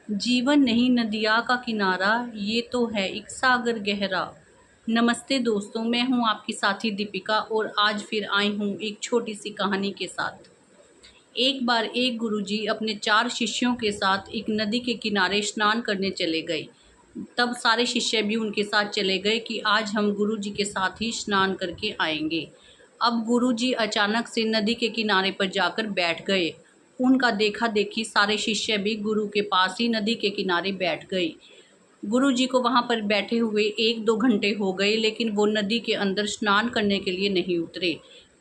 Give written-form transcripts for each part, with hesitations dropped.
जीवन नहीं नदिया का किनारा, ये तो है एक सागर गहरा। नमस्ते दोस्तों, मैं हूँ आपकी साथी दीपिका और आज फिर आई हूँ एक छोटी सी कहानी के साथ। एक बार एक गुरुजी अपने 4 शिष्यों के साथ एक नदी के किनारे स्नान करने चले गए। तब सारे शिष्य भी उनके साथ चले गए कि आज हम गुरुजी के साथ ही स्नान करके आएंगे। अब गुरुजी अचानक से नदी के किनारे पर जाकर बैठ गए। उनका देखा देखी सारे शिष्य भी गुरु के पास ही नदी के किनारे बैठ गए। गुरुजी को वहां पर बैठे हुए 1-2 घंटे हो गए, लेकिन वो नदी के अंदर स्नान करने के लिए नहीं उतरे।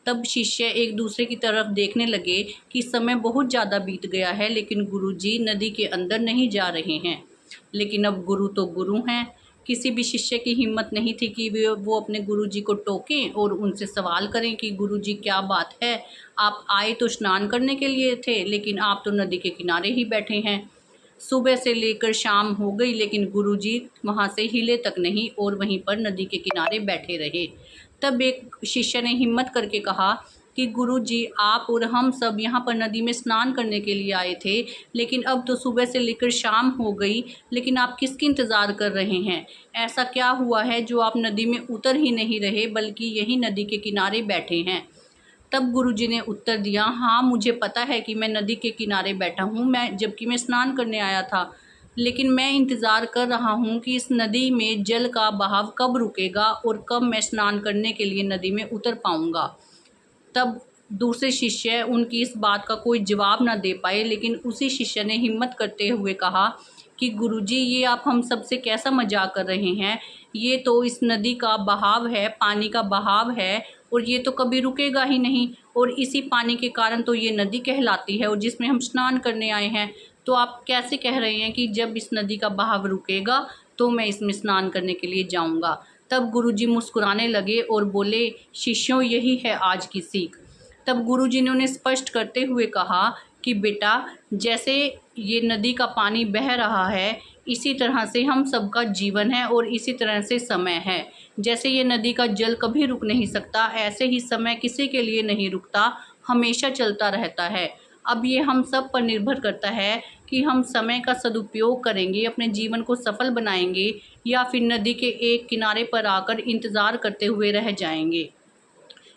तब शिष्य एक दूसरे की तरफ देखने लगे कि समय बहुत ज़्यादा बीत गया है, लेकिन गुरुजी नदी के अंदर नहीं जा रहे हैं। लेकिन अब गुरु तो गुरु हैं। किसी भी शिष्य की हिम्मत नहीं थी कि वो अपने गुरुजी को टोकें और उनसे सवाल करें कि गुरुजी क्या बात है, आप आए तो स्नान करने के लिए थे, लेकिन आप तो नदी के किनारे ही बैठे हैं। सुबह से लेकर शाम हो गई, लेकिन गुरुजी वहाँ से हिले तक नहीं और वहीं पर नदी के किनारे बैठे रहे। तब एक शिष्य ने हिम्मत करके कहा कि गुरुजी, आप और हम सब यहाँ पर नदी में स्नान करने के लिए आए थे, लेकिन अब तो सुबह से लेकर शाम हो गई, लेकिन आप किसकी इंतज़ार कर रहे हैं? ऐसा क्या हुआ है जो आप नदी में उतर ही नहीं रहे, बल्कि यहीं नदी के किनारे बैठे हैं? तब गुरुजी ने उत्तर दिया, हाँ मुझे पता है कि मैं नदी के किनारे बैठा हूँ, जबकि मैं स्नान करने आया था, लेकिन मैं इंतज़ार कर रहा हूँ कि इस नदी में जल का बहाव कब रुकेगा और कब मैं स्नान करने के लिए नदी में उतर पाऊँगा। तब दूसरे शिष्य उनकी इस बात का कोई जवाब ना दे पाए, लेकिन उसी शिष्य ने हिम्मत करते हुए कहा कि गुरुजी, ये आप हम सब से कैसा मजाक कर रहे हैं? ये तो इस नदी का बहाव है, पानी का बहाव है, और ये तो कभी रुकेगा ही नहीं, और इसी पानी के कारण तो ये नदी कहलाती है और जिसमें हम स्नान करने आए हैं। तो आप कैसे कह रहे हैं कि जब इस नदी का बहाव रुकेगा तो मैं इसमें स्नान करने के लिए जाऊंगा? तब गुरुजी मुस्कुराने लगे और बोले, शिष्यों, यही है आज की सीख। तब गुरुजी ने उन्हें स्पष्ट करते हुए कहा कि बेटा, जैसे ये नदी का पानी बह रहा है, इसी तरह से हम सबका जीवन है और इसी तरह से समय है। जैसे ये नदी का जल कभी रुक नहीं सकता, ऐसे ही समय किसी के लिए नहीं रुकता, हमेशा चलता रहता है। अब ये हम सब पर निर्भर करता है कि हम समय का सदुपयोग करेंगे, अपने जीवन को सफल बनाएंगे, या फिर नदी के एक किनारे पर आकर इंतज़ार करते हुए रह जाएंगे।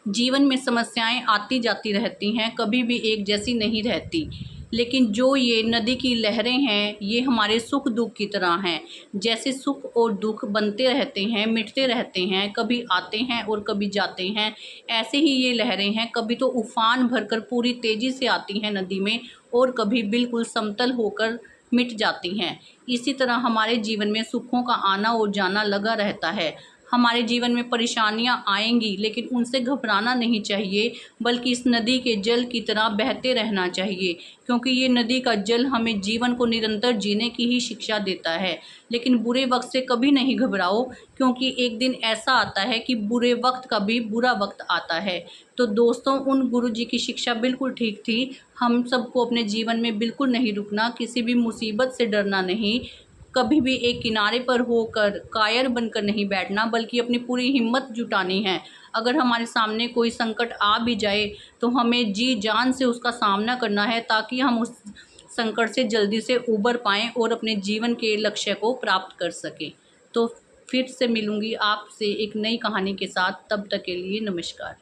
जीवन में समस्याएं आती जाती रहती हैं, कभी भी एक जैसी नहीं रहती, लेकिन जो ये नदी की लहरें हैं, ये हमारे सुख दुख की तरह हैं। जैसे सुख और दुख बनते रहते हैं, मिटते रहते हैं, कभी आते हैं और कभी जाते हैं, ऐसे ही ये लहरें हैं। कभी तो उफान भरकर पूरी तेज़ी से आती हैं नदी में, और कभी बिल्कुल समतल होकर मिट जाती हैं। इसी तरह हमारे जीवन में सुखों का आना और जाना लगा रहता है। हमारे जीवन में परेशानियां आएंगी, लेकिन उनसे घबराना नहीं चाहिए, बल्कि इस नदी के जल की तरह बहते रहना चाहिए, क्योंकि ये नदी का जल हमें जीवन को निरंतर जीने की ही शिक्षा देता है। लेकिन बुरे वक्त से कभी नहीं घबराओ, क्योंकि एक दिन ऐसा आता है कि बुरे वक्त का भी बुरा वक्त आता है। तो दोस्तों, उन गुरुजी की शिक्षा बिल्कुल ठीक थी। हम सबको अपने जीवन में बिल्कुल नहीं रुकना, किसी भी मुसीबत से डरना नहीं, कभी भी एक किनारे पर होकर कायर बनकर नहीं बैठना, बल्कि अपनी पूरी हिम्मत जुटानी है। अगर हमारे सामने कोई संकट आ भी जाए तो हमें जी जान से उसका सामना करना है, ताकि हम उस संकट से जल्दी से उबर पाएँ और अपने जीवन के लक्ष्य को प्राप्त कर सकें। तो फिर से मिलूँगी आपसे एक नई कहानी के साथ, तब तक के लिए नमस्कार।